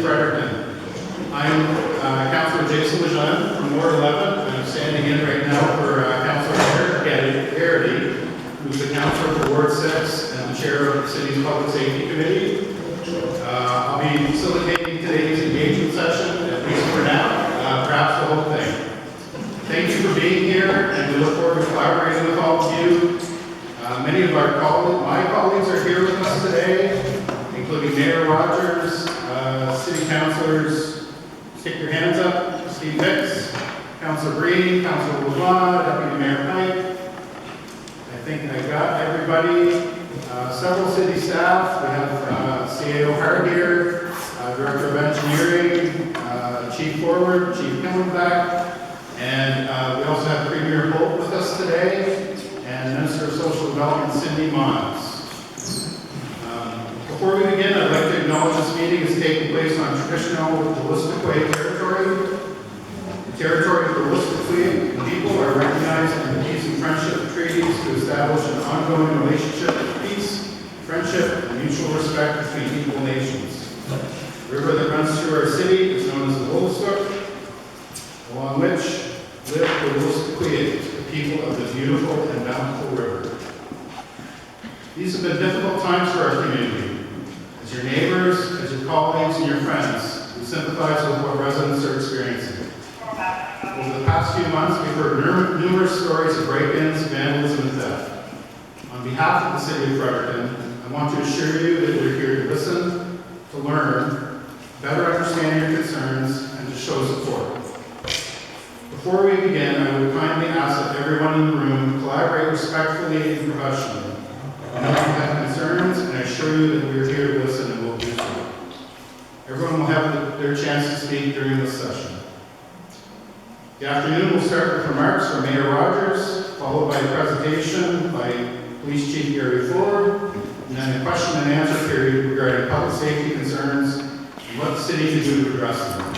Fredericton. I'm Councillor Jason Lejeune from Ward 11, and I'm standing in right now for Councillor Garrity, who's the Councillor for Ward 6 and the Chair of the City's Public Safety Committee. I'll be facilitating today's engagement session, at least for now, perhaps the whole thing. Thank you for being here, and we look forward to collaborating with all of you. Many of my colleagues are here with us today, including Mayor Rogers, City Councilors. Stick your hands up. Steve Hicks, Councillor Breen, Councillor LeBlanc, Deputy Mayor Pike. I think I got everybody. Several city staff. We have CAO Hart here, Director of Engineering, Chief Forward, Chief Hillenbeck, and we also have Premier Holt with us today, and Minister of Social Development, Cindy Mons. Before we begin, I'd like to acknowledge this meeting is taking place on traditional Wolastoqey territory. The territory of the Wolastoqey people are recognized in the peace and friendship treaties to establish an ongoing relationship of peace, friendship, and mutual respect between equal nations. The river that runs through our city is known as the Wolastoq, along which live the Wolastoqey, the people of the beautiful and bountiful river. These have been difficult times for our community. As your neighbors, as your colleagues, and your friends, we sympathize with what residents are experiencing. Over the past few months, we've heard numerous stories of break-ins, vandalism, and theft. On behalf of the City of Fredericton, I want to assure you that we're here to listen, to learn, better understand your concerns, and to show support. Before we begin, I would kindly ask that everyone in the room collaborate respectfully and professionally. I know you have concerns, and I assure you that we are here to listen and will do so. Everyone will have their chance to speak during this session. The afternoon will start with remarks from Mayor Rogers, followed by a presentation by Police Chief Gary Ford, and then a question and answer period regarding public safety concerns and what the city can do to address them.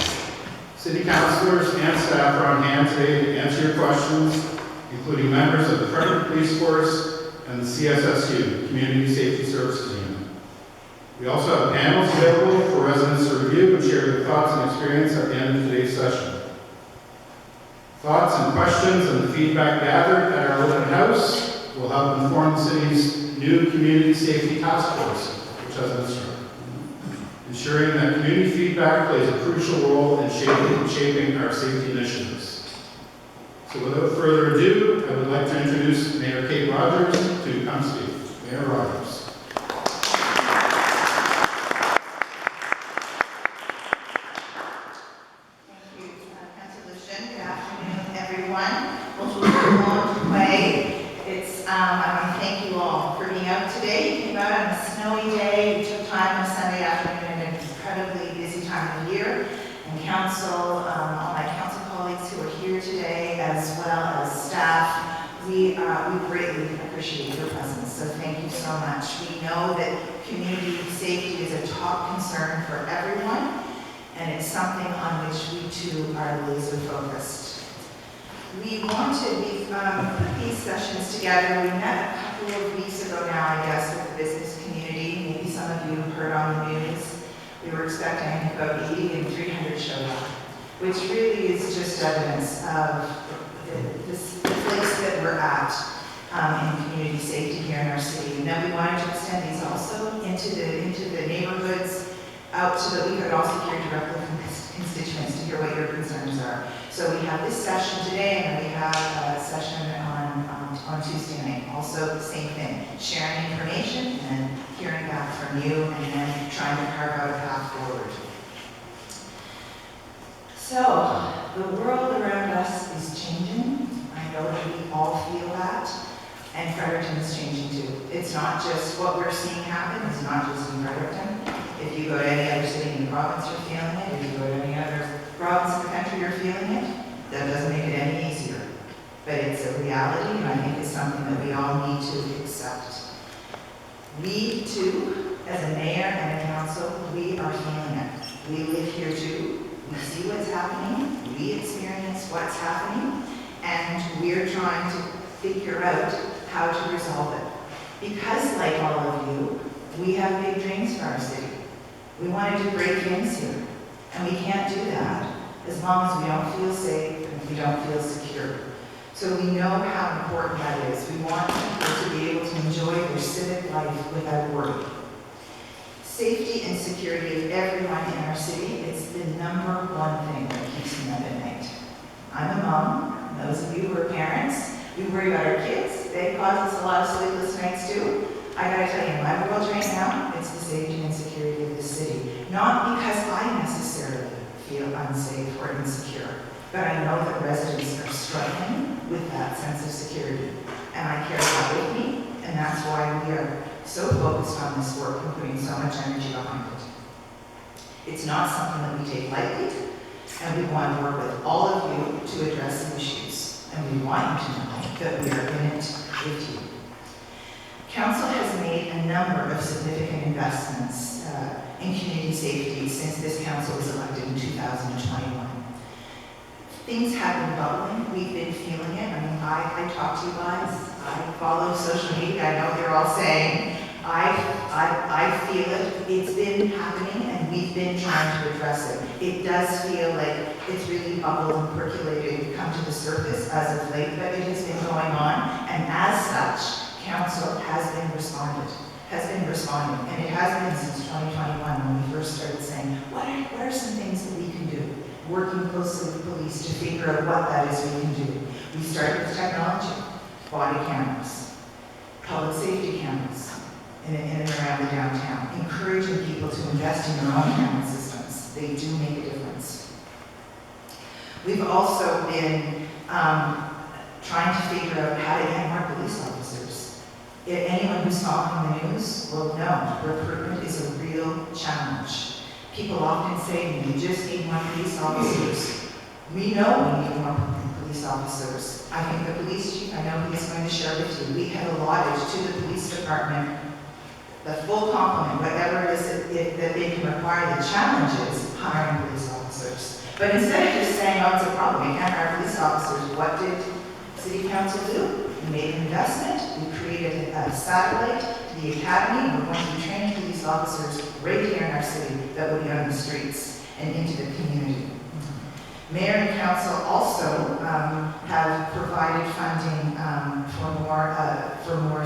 City councillors and staff are on hand today to answer your questions, including members of the Fredericton Police Force and the CSSU, Community Safety Services Unit. We also have panels available for residents to review and share their thoughts and experience at the end of today's session. Thoughts and questions and the feedback gathered at our open house will help inform the city's new Community Safety Task Force, which has been started. Ensuring that community feedback plays a crucial role in shaping our safety initiatives. So without further ado, I would like to introduce Mayor Kate Rogers to come speak. Mayor Rogers. Thank you, Councillor Lejeune. Good afternoon, everyone. I want to thank you all for being out today. You came out on a snowy day. You took time on a Sunday afternoon in an incredibly busy time of the year. And council, all my council colleagues who are here today, as well as staff, we greatly appreciate your presence. So thank you so much. We know that community safety is a top concern for everyone, and it's something on which we too are laser focused. We put these sessions together. We met a couple of weeks ago now, I guess, with the business community. Maybe some of you have heard on the news. We were expecting about 80 and 300 showed up, which really is just evidence of the place that we're at in community safety here in our city. And then we wanted to extend these also into the neighborhoods, out so that we could also hear directly from constituents to hear what your concerns are. So we have this session today, and then we have a session on Tuesday night. Also the same thing, sharing information and hearing back from you, and then trying to carve out a path forward. So the world around us is changing. I know that we all feel that, and Fredericton is changing too. It's not just what we're seeing happen. It's not just in Fredericton. If you go to any other city in the province, you're feeling it. If you go to any other province in the country, you're feeling it. That doesn't make it any easier. But it's a reality, and I think it's something that we all need to accept. We too, as a mayor and a council, we are feeling it. We live here too. We see what's happening. We experience what's happening. And we're trying to figure out how to resolve it. Because like all of you, we have big dreams for our city. We want to do great things here. And we can't do that as long as we don't feel safe and we don't feel secure. So we know how important that is. We want people to be able to enjoy their civic life without worry. Safety and security of everyone in our city is the number one thing that keeps me up at night. I'm a mom. Those of you who are parents, we worry about our kids. They cause us a lot of sleepless nights too. I gotta tell you, in my world right now, it's the safety and security of the city. Not because I necessarily feel unsafe or insecure, but I know that residents are struggling with that sense of security. And I carry that with me, and that's why we are so focused on this work and putting so much energy behind it. It's not something that we take lightly, and we want to work with all of you to address the issues. And we want you to know that we are in it with you. Council has made a number of significant investments in community safety since this council was elected in 2021. Things have been bubbling. We've been feeling it. I mean, I talk to you guys. I follow social media. I know they're all saying, I feel it. It's been happening, and we've been trying to address it. It does feel like it's really bubbled and percolated and come to the surface as of late, but it has been going on, and as such, Council has been responding, and it has been since 2021 when we first started saying, what are some things that we can do? Working closely with police to figure out what that is we can do. We started with technology, body cameras, public safety cameras in and around the downtown, encouraging people to invest in their own camera systems. They do make a difference. We've also been trying to figure out how to get more police officers. Anyone who's following the news will know recruitment is a real challenge. People often say, we just need more police officers. We know we need more police officers. I think the police chief, I know he's going to share with you, we have allotted to the police department the full complement, whatever it is that they can require. The challenge is hiring police officers. But instead of just saying, oh, it's a problem, we can't hire police officers, what did City Council do? We made an investment. We created a satellite to the academy. We're going to be training police officers right here in our city that will be on the streets and into the community. Mayor and council also have provided funding for more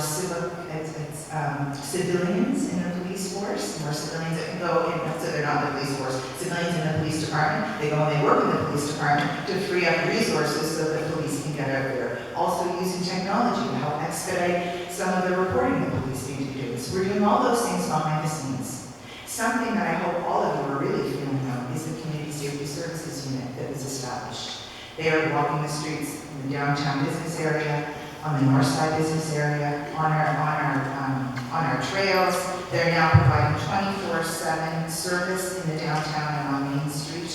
civilians in the police force, more civilians that can go in, so they're not in the police force, civilians in the police department. They go and they work in the police department to free up resources so that the police can get out there. Also using technology to help expedite some of the reporting that police need to do. So we're doing all those things behind the scenes. Something that I hope all of you are really feeling of is the Community Safety Services Unit that was established. They are walking the streets in the downtown business area, on the north side business area, on our trails. They're now providing 24/7 service in the downtown and on Main Street.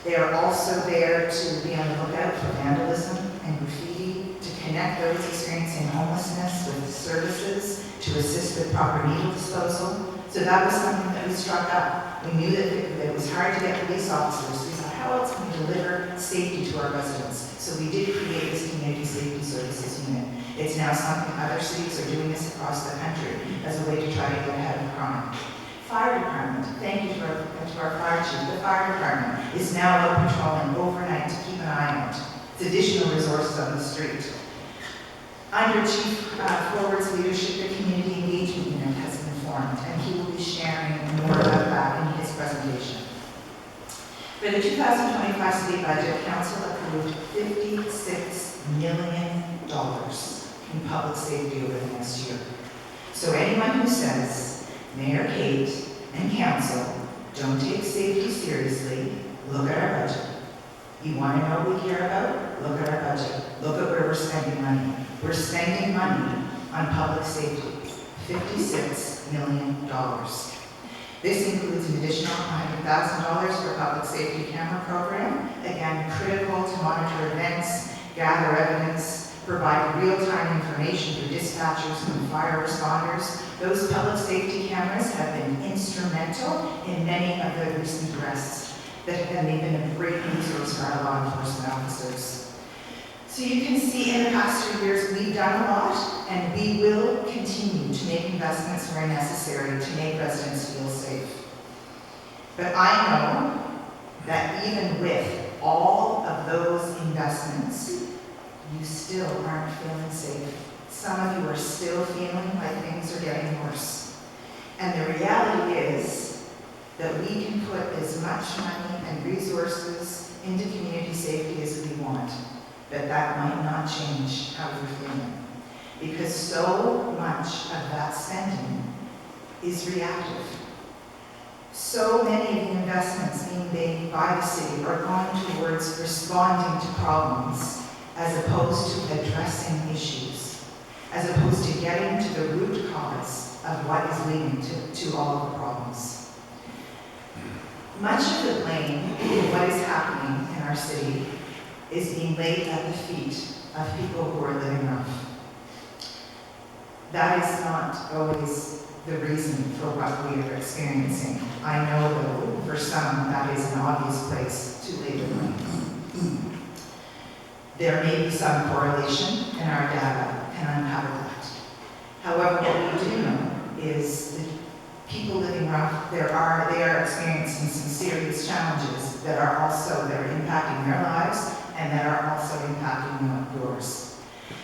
They are also there to be on the lookout for vandalism and graffiti, to connect those experiencing homelessness with services, to assist with proper needle disposal. So that was something that we struck up. We knew that it was hard to get police officers. We thought, how else can we deliver safety to our residents? So we did create this Community Safety Services Unit. It's now something other cities are doing this across the country as a way to try to get ahead of crime. Fire department, thank you to our fire chief. The fire department is now out patrolling overnight to keep an eye out. It's additional resources on the street. Under Chief Forward's leadership, the Community Engagement Unit has been formed, and he will be sharing more about that in his presentation. For the 2025 city budget, Council approved $56 million in public safety over the next year. So anyone who says, Mayor Kate and Council don't take safety seriously, look at our budget. You want to know what we care about? Look at our budget. Look at where we're spending money. We're spending money on public safety, $56 million. This includes an additional $100,000 for public safety camera program, again, critical to monitor events, gather evidence, provide real-time information to dispatchers and fire responders. Those public safety cameras have been instrumental in many of the recent arrests, and they've been a great resource for our law enforcement officers. So you can see in the past 2 years, we've done a lot, and we will continue to make investments where necessary to make residents feel safe. But I know that even with all of those investments, you still aren't feeling safe. Some of you are still feeling like things are getting worse. And the reality is that we can put as much money and resources into community safety as we want, but that might not change how you're feeling. Because so much of that spending is reactive. So many of the investments being made by the city are going towards responding to problems as opposed to addressing issues, as opposed to getting to the root cause of what is leading to all of the problems. Much of the blame in what is happening in our city is being laid at the feet of people who are living rough. That is not always the reason for what we are experiencing. I know, though, for some, that is an obvious place to lay the blame. There may be some correlation, and our data can uncover that. However, what we do know is that people living rough, they are experiencing some serious challenges that are impacting their lives and that are also impacting yours.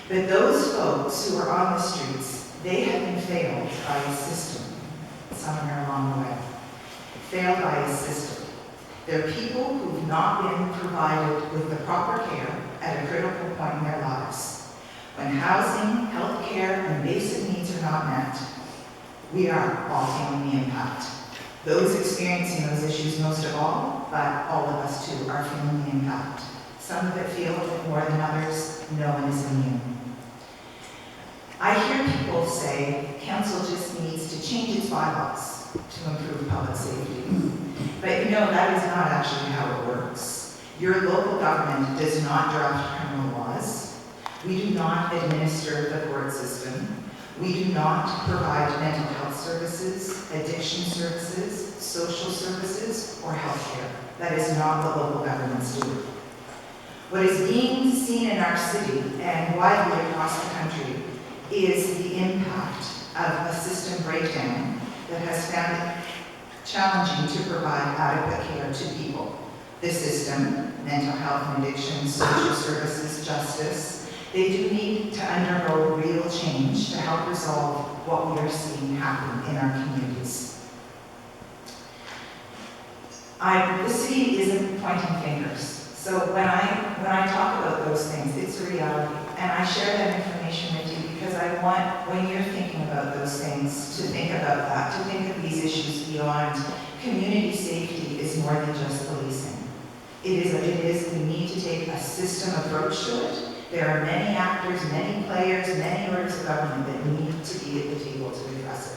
But those folks who are on the streets, they have been failed by a system somewhere along the way. Failed by a system. They're people who've not been provided with the proper care at a critical point in their lives. When housing, health care, and basic needs are not met, we are all feeling the impact. Those experiencing those issues most of all, but all of us too, are feeling the impact. Some of it feel it more than others. No one is immune. I hear people say council just needs to change its bylaws to improve public safety. But you know, that is not actually how it works. Your local government does not draft criminal laws. We do not administer the court system. We do not provide mental health services, addiction services, social services, or health care. That is not what local governments do. What is being seen in our city and widely across the country is the impact of a system breakdown that has found it challenging to provide adequate care to people. The system, mental health and addiction, social services, justice, they do need to undergo real change to help resolve what we are seeing happen in our communities. The city isn't pointing fingers. So when I talk about those things, it's a reality. And I share that information with you because I want, when you're thinking about those things, to think about that, to think of these issues beyond community safety is more than just policing. It is, we need to take a system approach to it. There are many actors, many players, many orders of government that need to be at the table to address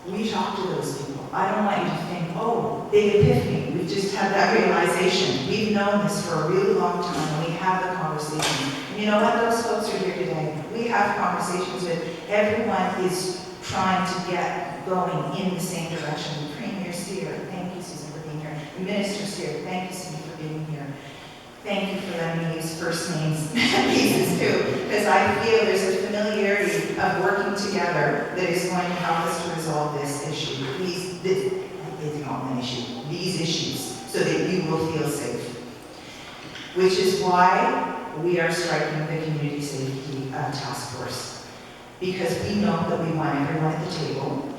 it. We talk to those people. I don't want you to think, oh, big epiphany, we've just had that realization. We've known this for a really long time, and we have the conversation. And you know what? Those folks are here today. We have conversations with everyone is trying to get going in the same direction. The Premier's here. Thank you, Susan, for being here. The Minister's here. Thank you, Susan, for being here. Thank you for letting me use first names and pieces too, because I feel there's a familiarity of working together that is going to help us to resolve this issue. These issues, so that you will feel safe. Which is why we are striking the Community Safety Task Force. Because we know that we want everyone at the table.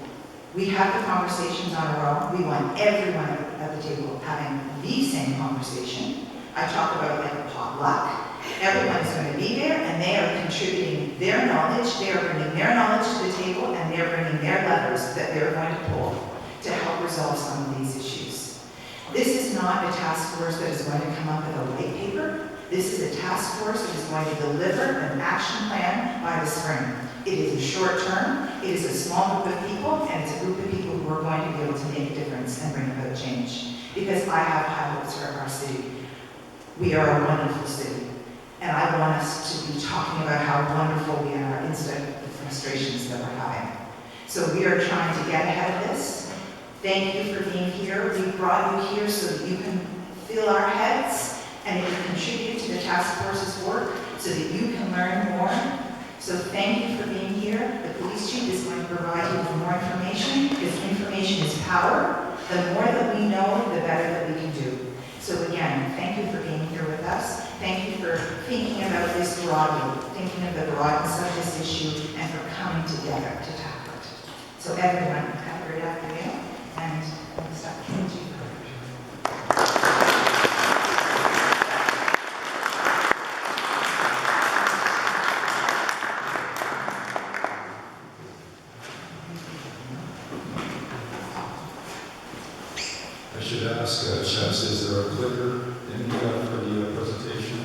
We have the conversations on our own. We want everyone at the table having the same conversation. I talk about it like a potluck. Everyone's going to be there, and they are contributing their knowledge. They are bringing their knowledge to the table, and they're bringing their levers that they're going to pull to help resolve some of these issues. This is not a task force that is going to come up with a white paper. This is a task force that is going to deliver an action plan by the spring. It is a short term, it is a small group of people, and it's a group of people who are going to be able to make a difference and bring about change. Because I have high hopes for our city. We are a wonderful city, and I want us to be talking about how wonderful we are instead of the frustrations that we're having. So we are trying to get ahead of this. Thank you for being here. We brought you here so that you can fill our heads and it can contribute to the task force's work so that you can learn more. So thank you for being here. The police chief is going to provide you with more information because information is power. The more that we know, the better that we can do. So again, thank you for being here with us. Thank you for thinking about this broadly, thinking of the broadness of this issue, and for coming together to tackle it. So everyone, have a great afternoon, and I'm stop to you. I should ask, Chess, is there a clicker in for the presentation?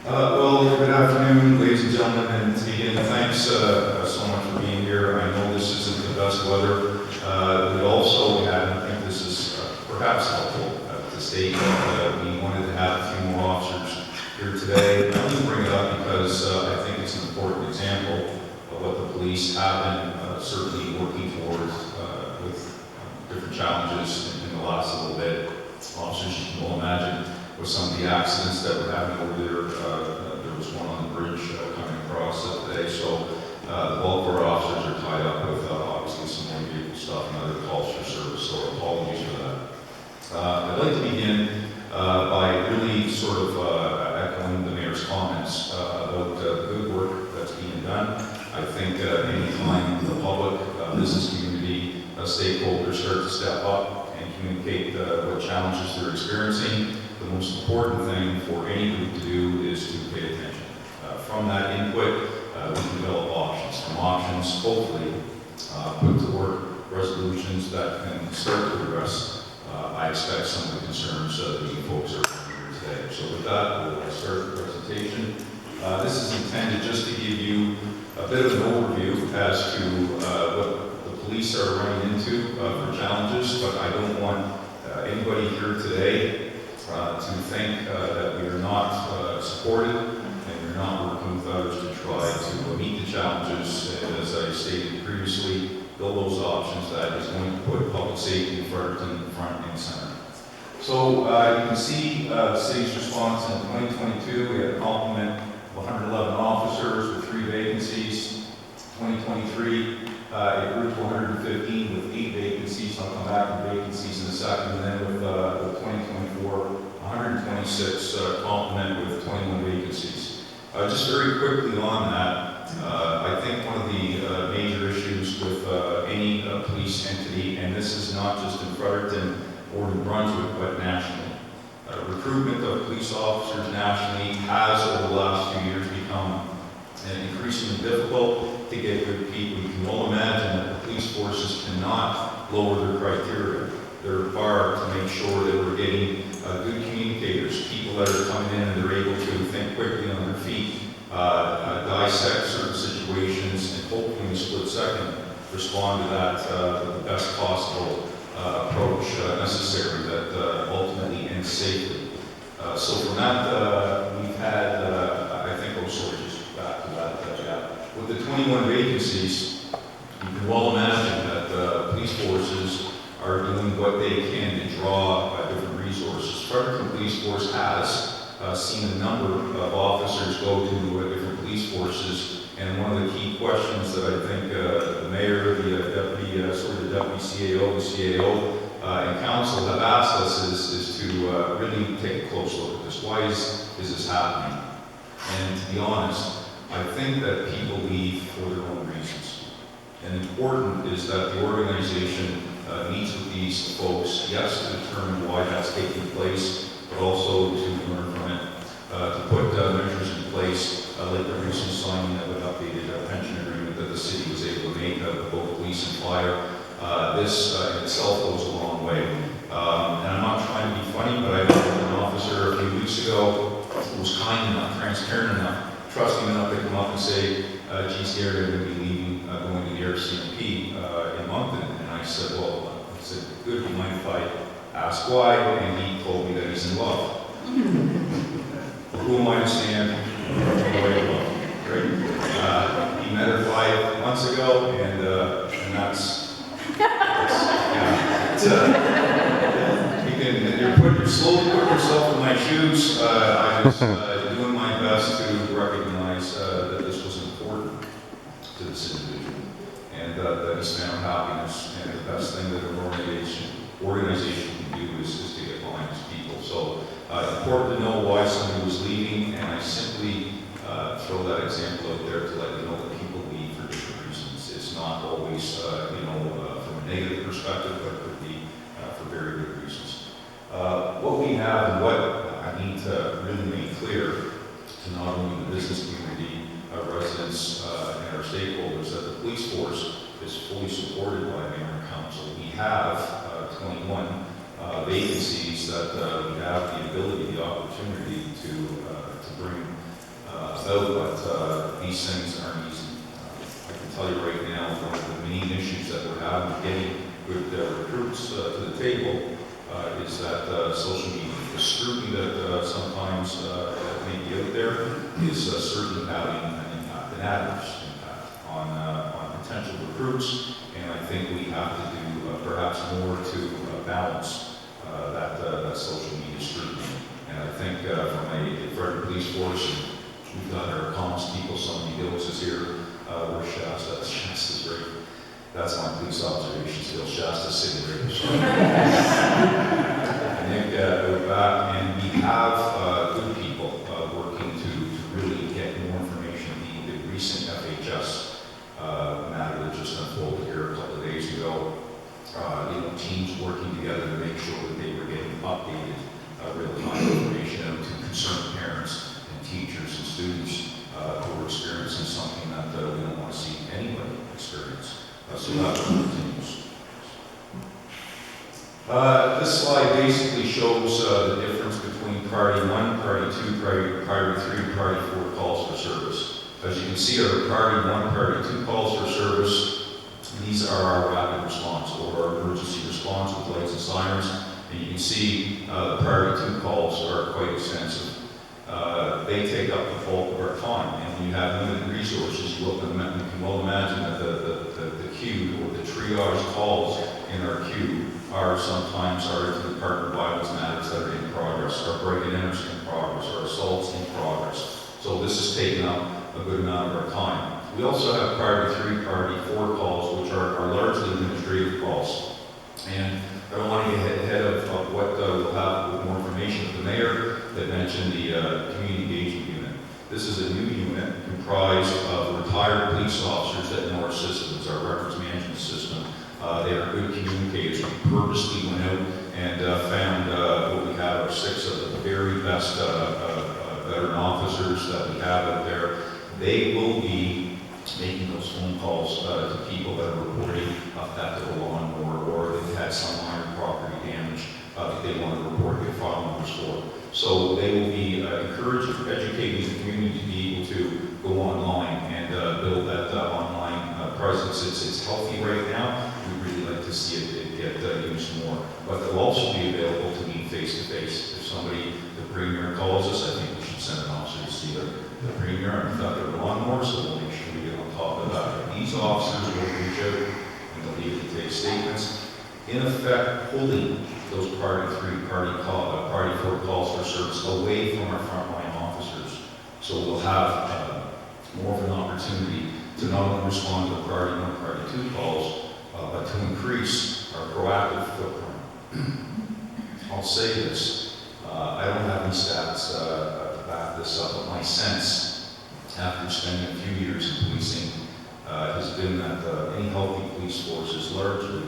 Well, good afternoon, ladies and gentlemen, and to begin, thanks so much for being here. I know this isn't the best weather. We also had, I think this is perhaps helpful to state that we wanted to have a few more officers here today. I only bring it up because I think it's an important example of what the police have been certainly working towards with different challenges in the last little bit. Officers, you can well imagine, with some of the accidents that were happening over there. There was one on the bridge coming across today, so the bulk of our officers are tied up with obviously some more vehicle stuff and other calls for service, so apologies for that. I'd like to begin by really sort of echoing the mayor's comments about the good work that's being done. I think anytime the public, business community, stakeholders start to step up and communicate what challenges they're experiencing, the most important thing for any group to do is to pay attention. From that input, we can develop options. From options, hopefully, put to work resolutions that can start to address, I expect, some of the concerns that you folks are here today. So with that, we'll start the presentation. This is intended just to give you a bit of an overview as to what the police are running into for challenges, but I don't want anybody here today to think that we are not supported and we're not working with others to try to meet the challenges, and as I stated previously, build those options that is going to put public safety in Fredericton front and center. So you can see the city's response in 2022. We had a complement of 111 officers with 3 vacancies. 2023, it grew to 115 with 8 vacancies. I'll come back to vacancies in a second. And then with 2024, 126 complement with 21 vacancies. Just very quickly on that, I think one of the major issues with any police entity, and this is not just in Fredericton or New Brunswick, but nationally. Recruitment of police officers nationally has, over the last few years, become increasingly difficult to get good people. You can well imagine that the police forces cannot lower their criteria. They're required to make sure that we're getting good communicators, people that are coming in and they're able to think quickly on their feet, dissect certain situations, and hopefully in a split second respond to that with the best possible approach necessary that ultimately ends safely. So from that, we've had, I think, just back to that, with the 21 vacancies, you can well imagine that police forces are doing what they can to draw different resources. Fredericton Police Force has seen a number of officers go to different police forces, and one of the key questions that I think the mayor, the deputy, the deputy CAO, the CAO, and council have asked us is to really take a close look at this. Why is this happening? And to be honest, I think that people leave for their own reasons. And important is that the organization meets with these folks, yes, to determine why that's taking place, but also to learn from it, to put measures in place, like the recent signing of an updated pension agreement that the city was able to make with both police and fire. This in itself goes a long way. And I'm not trying to be funny, but I met an officer a few weeks ago who was kind enough, transparent enough, trusting enough to come up and say, geez, Gary, I'm going to be leaving, going to the RCMP in Moncton. And I said, well, good, do you mind if I ask why? And he told me that he's in love. Well, who am I to stand in the way of love, right? months ago, and that's yeah. You're slowly putting yourself in my shoes. I was doing my best to recognize that this was important to this individual, and that he's found happiness, and the best thing that an organization can do is to get behind his people. So important to know why somebody was leaving, and I simply throw that example out there to let you know that people leave for different reasons. It's not always, from a negative perspective, but it could be for very good reasons. What we have and what I need to really make clear to not only the business community, residents, and our stakeholders, that the police force is fully supported by Mayor and Council. We have 21 vacancies that we have the ability, the opportunity to bring about, but these things aren't easy. I can tell you right now, one of the main issues that we're having with getting good recruits to the table is that social media. The scrutiny that sometimes may be out there is certainly having an impact, an adverse impact on potential recruits, and I think we have to do perhaps more to balance that social media scrutiny. And I think from a Fredericton Police Force, we've got our comms people, somebody else is here, we're Shasta's right. That's my police observation skill, Shasta City right. I think we're back, and we have good people working to really get more information. The recent FHS matter that just unfolded here a couple of days ago, teams working together to make sure that they were getting updated real-time information out to concerned parents and teachers and students who are experiencing something that we don't want to see anybody experience. So that continues. This slide basically shows the difference between priority 1, priority 2, priority 3, priority 4 calls for service. As you can see, our priority 1, priority 2 calls for service, these are our rapid response or our emergency response with lights and sirens. And you can see the priority 2 calls are quite extensive. They take up the bulk of our time, and when you have limited resources, you can well imagine that the queue or the triage calls in our queue are sometimes our partner violence matters that are in progress, our break-in enters in progress, our assaults in progress. So this has taken up a good amount of our time. We also have priority 3, priority 4 calls, which are largely administrative calls. And I don't want to get ahead of what we'll have with more information with the mayor that mentioned the community engagement unit. This is a new unit comprised of retired police officers that know our system. It's our records management system. They are good communicators. We purposely went out and found what we have are 6 of the very best veteran officers that we have out there. They will be making those phone calls to people that are reporting theft of a lawnmower, or they've had some minor property damage that they want to report their file numbers for. So they will be encouraging, educating the community to be able to go online and build that online presence. It's healthy right now. We'd really like to see it get used more. But they'll also be available to meet face-to-face. If somebody, the premier, calls us, I think we should send an officer to see the premier and theft of a lawnmower, so we'll make sure we get on top of that. These officers will reach out and they'll be able to take statements, in effect pulling those priority 3, priority 4 calls for service away from our frontline officers. So we'll have more of an opportunity to not only respond to priority 1, priority 2 calls, but to increase our proactive footprint. I'll say this, I don't have any stats to back this up, but my sense, after spending a few years in policing, has been that any healthy police force is largely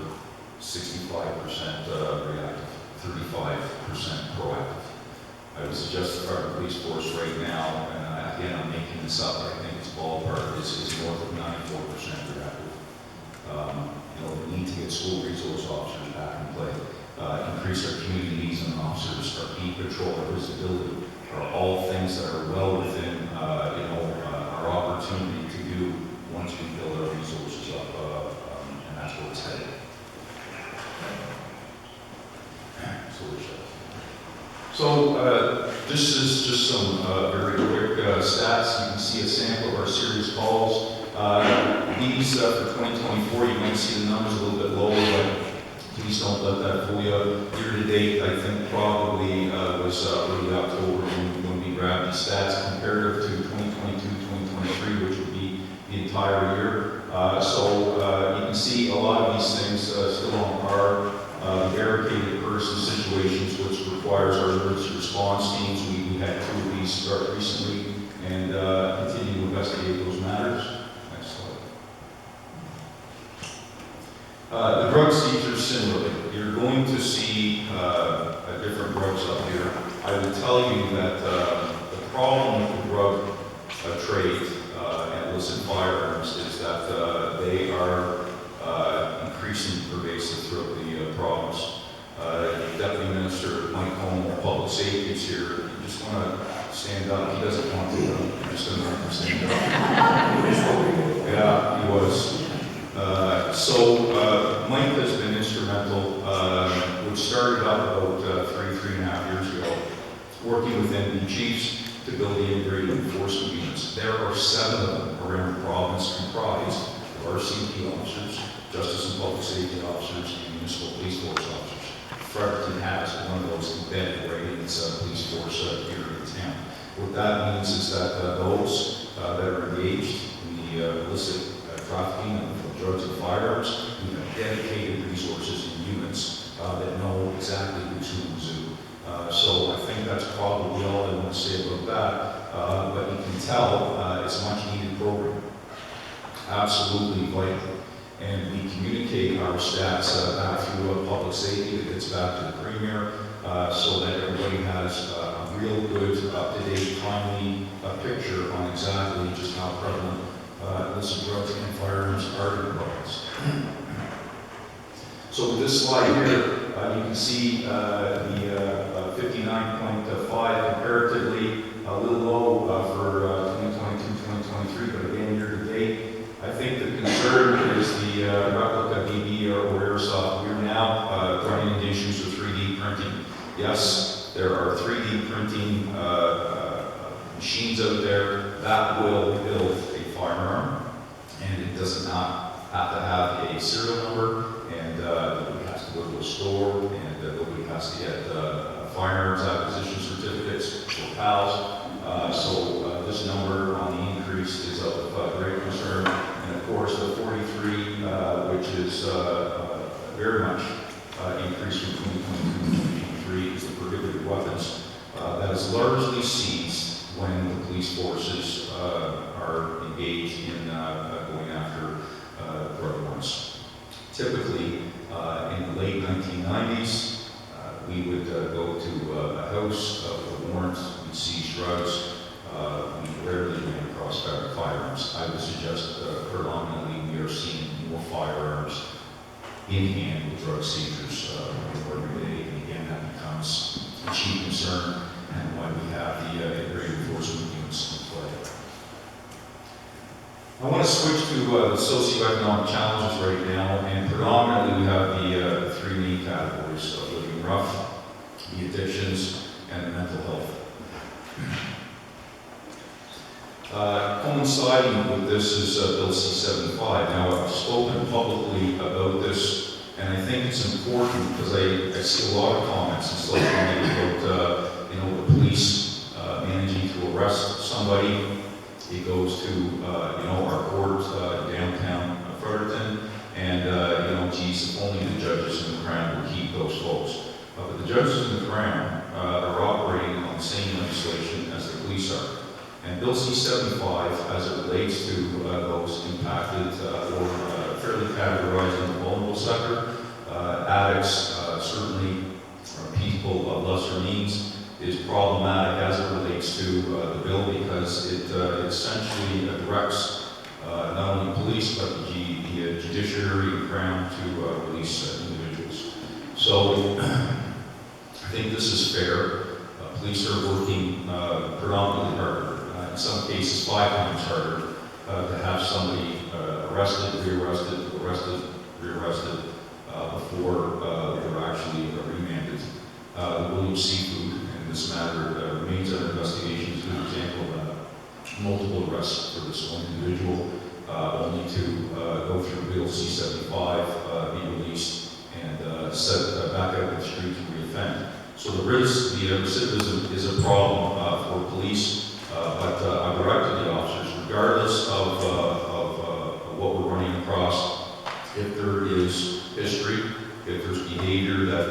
65% reactive, 35% proactive. I would suggest the Fredericton Police Force right now, and again, I'm making this up, but I think it's ballpark, is north of 94% reactive. We need to get school resource officers back in play, increase our community liaison officers, our beat patrol, our visibility, are all things that are well within, our opportunity to do once we build our resources up, and that's where it's headed. So this is just some very quick stats. You can see a sample of our serious calls. these for 2024, you might see the numbers a little bit lower, but please don't let that fool you. Year to date, I think probably was early October when we grabbed these stats comparative to 2022, 2023, which would be the entire year. So you can see a lot of these things still on par. Barricaded person situations, which requires our emergency response teams. We had 2 of these start recently and continue to investigate those matters. Next slide. The drug seizures, similarly, you're going to see different drugs up here. I will tell you that the problem with the drug trade and illicit firearms is that they are increasingly pervasive throughout the province. Deputy Minister Mike Holm of Public Safety is here. You just want to stand up. He doesn't want to. I'm just going to make him stand up. Yeah, he was. So Mike has been instrumental, which started out about 3.5 years ago, working with NB chiefs to build the integrated enforcement units. There are 7 of them around the province comprised of RCP officers, Justice and Public Safety officers, and Municipal Police Force officers. Fredericton has one of those embedded right in its police force here in town. What that means is that those that are engaged in the illicit trafficking of drugs and firearms, we have dedicated resources and units that know exactly who's who and who. So I think that's probably all I want to say about that. But you can tell it's a much needed program. Absolutely vital. And we communicate our stats back through public safety that gets back to the Premier so that everybody has a real good, up-to-date, timely picture on exactly just how prevalent illicit drugs and firearms are in the province. So with this slide here, you can see the 59.5 comparatively a little low for 2022-2023, but again, year to date, I think the concern is the replica BB or airsoft. We're now running into issues with 3D printing. Yes, there are 3D printing machines out there that will build a firearm, and it does not have to have a serial number, and nobody has to go to a store, and nobody has to get firearms acquisition certificates or PALs. So this number on the increase is of great concern. And of course, the 43, which is very much increased from 2022 to 2023, is the prohibited weapons that is largely seized when the police forces are engaged in going after drug warrants. Typically, in the late 1990s, we would go to a house with a warrant, we'd seize drugs. We rarely ran across firearms. I would suggest predominantly we are seeing more firearms in hand with drug seizures every day. And again, that becomes a chief concern and why we have the integrated enforcement units in play. I want to switch to the socioeconomic challenges right now, and predominantly we have the 3 main categories of living rough, the addictions, and mental health. Coinciding with this is Bill C-75. Now, I've spoken publicly about this, and I think it's important because I see a lot of comments in social media about the police managing to arrest somebody. It goes to our court downtown Fredericton, and geez, if only the judges in the Crown would keep those folks. But the judges in the Crown are operating on the same legislation as the police are. And Bill C-75, as it relates to those impacted or fairly categorized in the vulnerable sector, addicts, certainly people of lesser means, is problematic as it relates to the bill because it essentially directs not only police but the judiciary and Crown to release individuals. So I think this is fair. Police are working predominantly harder. In some cases 5 times harder to have somebody arrested, rearrested, rearrested before they're actually remanded. The William Seafood in this matter remains under investigation. Is a good example of that. Multiple arrests for this one individual, only need to go through Bill C-75, be released, and set back out in the street to reoffend. So the recidivism is a problem for police, but I directed the officers, regardless of what we're running across, if there is history, if there's behavior that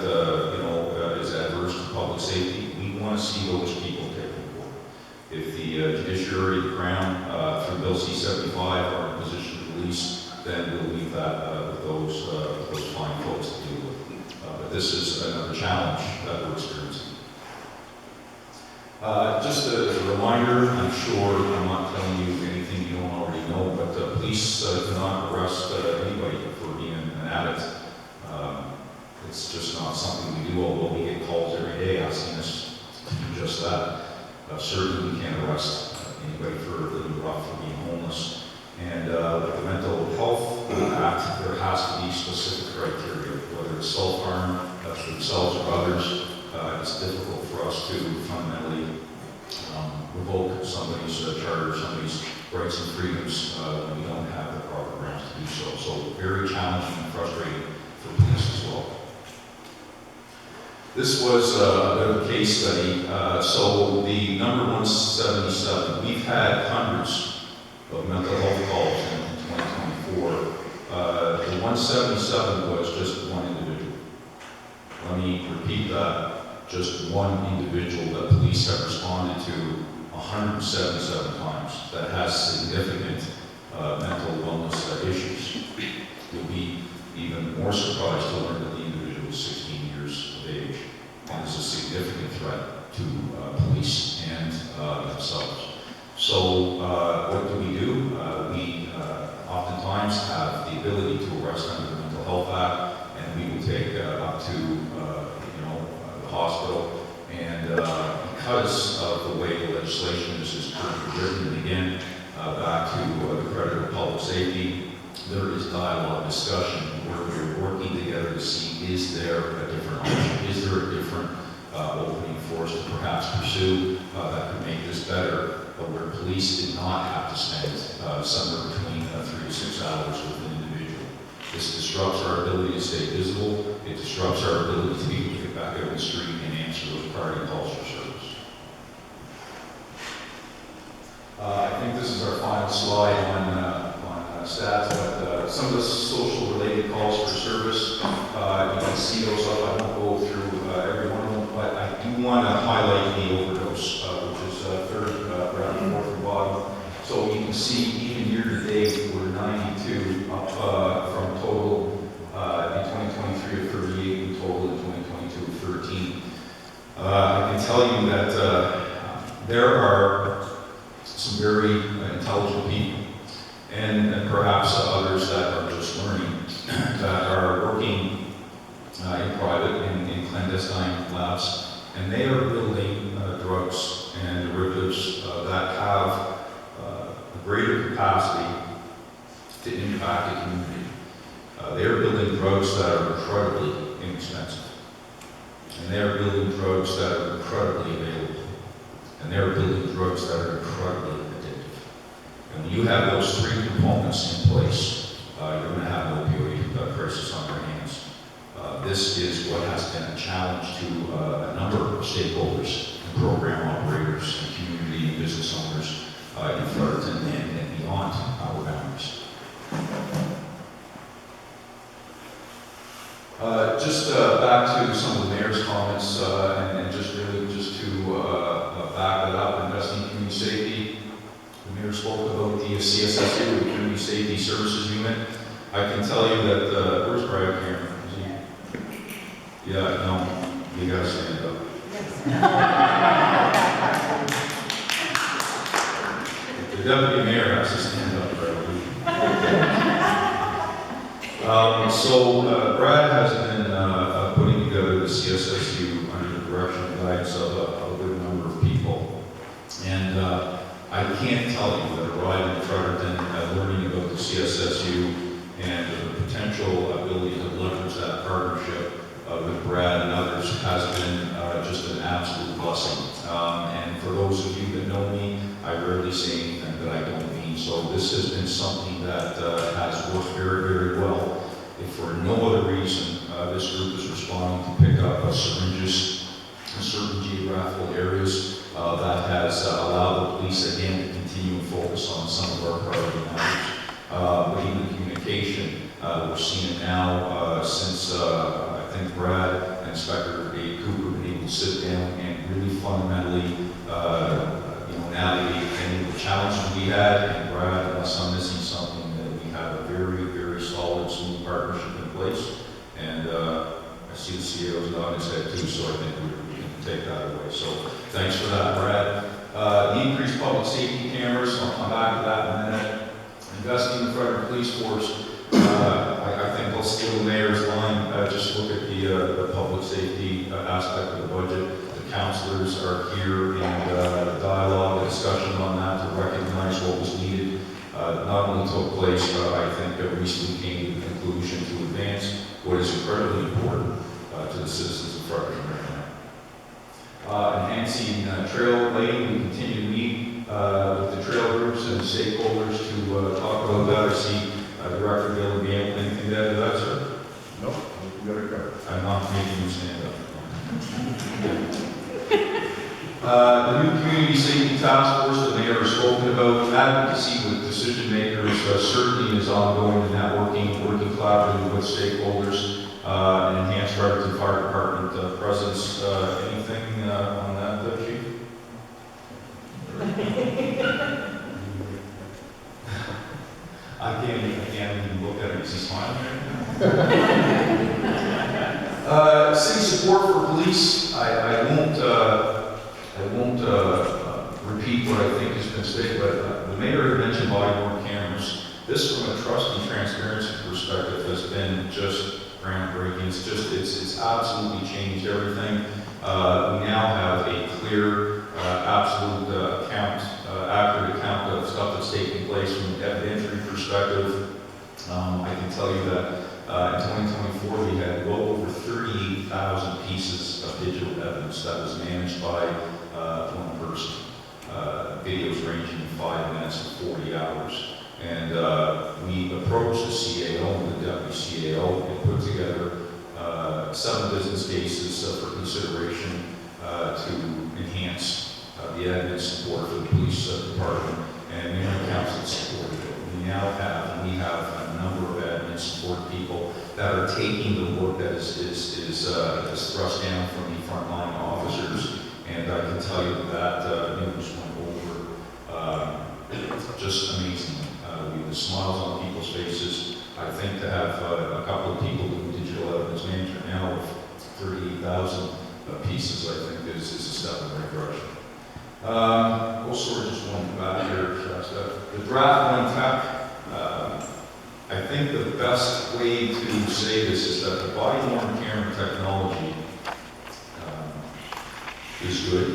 is adverse to public safety, we want to see those people taken for. If the judiciary, the Crown, through Bill C-75 are in a position to release, then we'll leave that with those fine folks to deal with. But this is another challenge that we're experiencing. Just as a reminder, I'm sure I'm not telling you anything you don't already know, but police cannot arrest anybody for being an addict. It's just not something we do, although we get calls every day asking us to do just that. Certainly we can't arrest anybody for living rough, for being homeless. And with the Mental Health Act, there has to be specific criteria, whether it's self-harm, for themselves or others. It's difficult for us to fundamentally revoke somebody's charter, somebody's rights and freedoms when we don't have the proper grounds to do so. So very challenging and frustrating for police as well. This was a bit of a case study. So the number 177, we've had hundreds of mental health calls in 2024. The 177 was just one individual. Let me repeat that. Just one individual that police have responded to 177 times that has significant mental wellness issues. You'll be even more surprised to learn that the individual is 16 years of age and is a significant threat to police and themselves. So what do? We oftentimes have the ability to arrest under the Mental Health Act, and we will take up to the hospital. And because of the way the legislation is currently written, and again, back to the credit of public safety, there is dialogue, discussion, where we're working together to see, is there a different option? Is there a different opening for us to perhaps pursue that could make this better, but where police did not have to spend somewhere between 3 to 6 hours with an individual. This disrupts our ability to stay visible. It disrupts our ability to be able to get back out in the street and answer those priority calls for service. I think this is our final slide on stats, but some of the social related calls for service, you can see those up. I won't go through every one of them, but I do want to highlight the overdose, which is third around the fourth and bottom. So you can see even year to date, we're 92 up from total in 2023 of 38 and total in 2022 of 13. I can tell you that there are some very intelligent people, and perhaps others that are just learning, that are working in private, in clandestine labs, and they are building drugs and derivatives that have a greater capacity to impact the community. They are building drugs that are incredibly inexpensive, and they are building drugs that are incredibly available, and they are building drugs that are incredibly addictive. And when you have those three components in place, you're going to have an opioid crisis on your hands. This is what has been a challenge to a number of stakeholders, and program operators, and community and business owners in Fredericton and beyond our boundaries. Just back to some of the mayor's comments, and just really just to back that up, investing in community safety. The mayor spoke about the CSSU, the Community Safety Services Unit. I can tell you that, where's Brad Cameron? Is he? Yeah, no, you gotta stand up. The deputy mayor has to stand up, Brad. Brad has been putting together the CSSU under the direction and guidance of a good number of people. And I can't tell you that arriving in Fredericton, learning about the CSSU and the potential ability to leverage that partnership with Brad and others has been just an absolute blessing. And for those of you that know me, I rarely say anything that I don't mean. So this has been something that We're seeing it now since I think Brad and Inspector Dave Cooper have been able to sit down and really fundamentally navigate any of the challenges we had. And Brad, unless I'm missing something, that we have a very, very solid, smooth partnership in place. And I see the CEO's nodding his head too, so I think we can take that away. So thanks for that, Brad. The increased public safety cameras, I'll come back to that in a minute. Investing in the Fredericton Police Force, I think I'll steal the mayor's line. Just look at the public safety aspect of the budget. The councilors are here, and the dialogue, the discussion on that to recognize what was needed not only took place, but I think that recently came to the conclusion to advance what is incredibly important to the citizens of Fredericton right now. Enhancing trail lighting, we continue to meet with the trail groups and stakeholders to talk about that. I see Director Bill and Gamble, anything to add to that, sir? No, we got it covered. I'm not making you stand up. The new community safety task force that the mayor has spoken about, advocacy with decision makers certainly is ongoing, and networking, working collaboratively with stakeholders, and enhanced Fredericton Fire Department presence. Anything on that, Chief? I can't even look at him. Is he smiling right now? City support for police. I won't repeat what I think has been stated, but the mayor had mentioned body-worn cameras. This, from a trust and transparency perspective, has been just groundbreaking. It's absolutely changed everything. We now have a clear, absolute accurate account of stuff that's taking place from an evidentiary perspective. I can tell you that in 2024 we had well over 38,000 pieces of digital evidence that was managed by one person. Videos ranging from 5 minutes to 40 hours. And we approached the CAO and the deputy CAO and put together 7 business cases for consideration to enhance the admin support for the police department, and mayor and council supported it. We have a number of admin support people that are taking the work that is thrust down from the frontline officers, and I can tell you that just went over just amazing. The smiles on people's faces. I think to have a couple of people doing digital evidence management now of 38,000 pieces, I think is a step in the right direction. Also, just one back here, the draft one tech. I think the best way to say this is that the body-worn camera technology is good,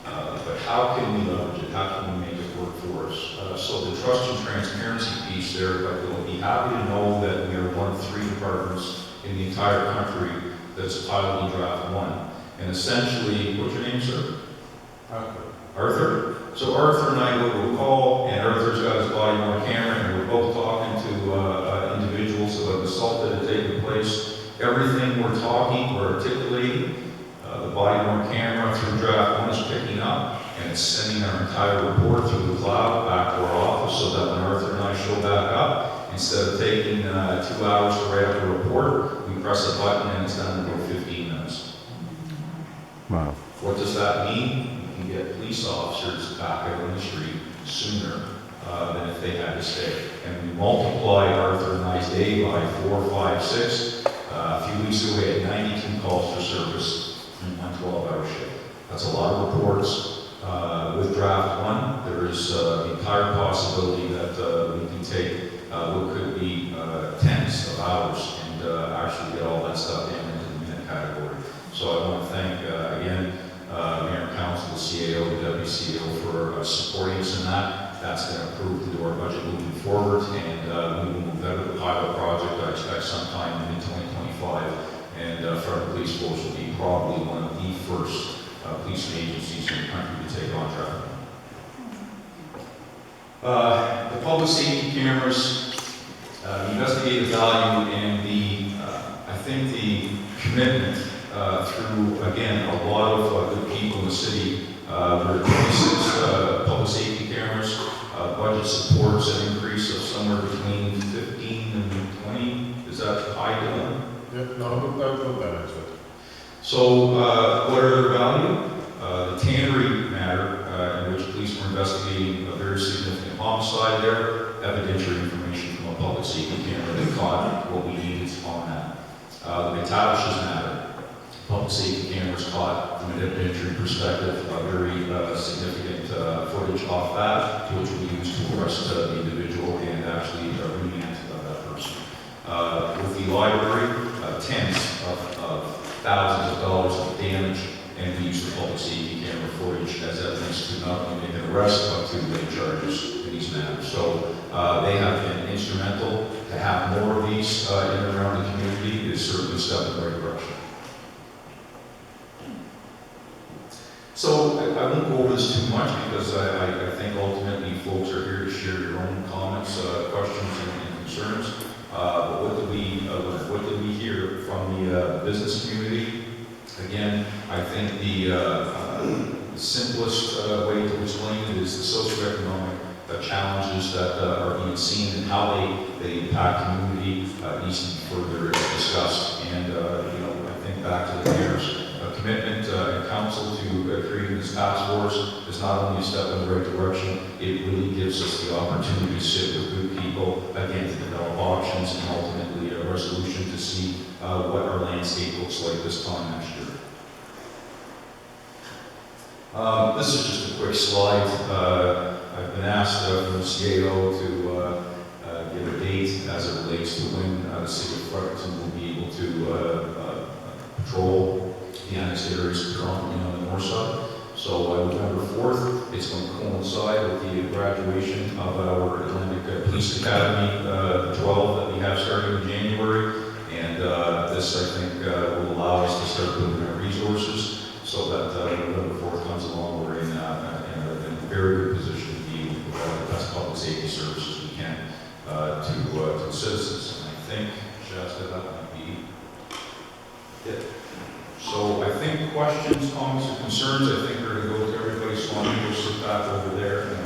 but how can we leverage it? How can we make it work for us? So the trust and transparency piece there, but we'll be happy to know that we are one of 3 departments in the entire country that's piloting draft 1. And essentially, what's your name, sir? Arthur. So Arthur and I go to a call, and Arthur's got his body-worn camera, and we're both talking to individuals about assault that had taken place. Everything we're talking, we're articulating. The body-worn camera through draft 1 is picking up, and it's sending our entire report through the cloud back to our office, so that when Arthur and I show back up, instead of taking 2 hours to write up a report, we press a button and it's done in about 15 minutes. Wow. What does that mean? We can get police officers back out in the street sooner than if they had to stay. And we multiply Arthur and I's day by 4, 5, 6. A few weeks ago, we had 92 calls for service in one 12-hour shift. That's a lot of reports. With draft 1, there is the entire possibility that we can take what could be tens of hours and actually get all that stuff down into the minute category. So I want to thank, again, Mayor and Council, the CAO, the Deputy CAO for supporting us in that. That's going to improve the door budget moving forward, and we will move out of the pilot project, I expect sometime in 2025, and Fredericton Police Force will be probably one of the first policing agencies in the country to take on traffic. The public safety cameras, the investigative value, and I think the commitment through, again, a lot of good people in the city. There are 26 public safety cameras. Budget supports an increase of somewhere between 15 and 20 No, that is it. So, what are their value? The tannery matter, in which police were investigating a very significant homicide there, evidentiary information from a public safety camera that caught what we needed on that. The McTavish's matter, public safety cameras caught from an evidentiary perspective, very significant footage off that, which we used to arrest the individual and actually remand that person. With the library, tens of thousands of dollars of damage, and we use the public safety camera footage as evidence to not only make an arrest, but to lay charges in these matters. So they have been instrumental. To have more of these in and around the community is certainly a step in the right direction. So I won't go over this too much because I think ultimately folks are here to share your own comments, questions, and concerns. But what did we hear from the business community? Again, I think the simplest way to explain it is the socioeconomic challenges that are being seen and how they impact community needs to be further discussed. And I think back to the mayor's commitment and council to creating this task force is not only a step in the right direction, it really gives us the opportunity to sit with good people, again, to develop options and ultimately a resolution to see what our landscape looks like this time next year. This is just a quick slide. I've been asked from the CAO to give a date as it relates to when the city of Fredericton will be able to patrol the annexed areas predominantly on the north side. So November 4th, it's going to coincide with the graduation of our Atlantic Police Academy, the 12 that we have starting in January. And this, I think, will allow us to start building our resources so that November 4th comes along, we're in a very good position to be able to provide the best public safety services we can to citizens. And I think, Shasta, that might be it. So I think questions, comments, and concerns, I think we're going to go to everybody, so I'm going to sit back over there.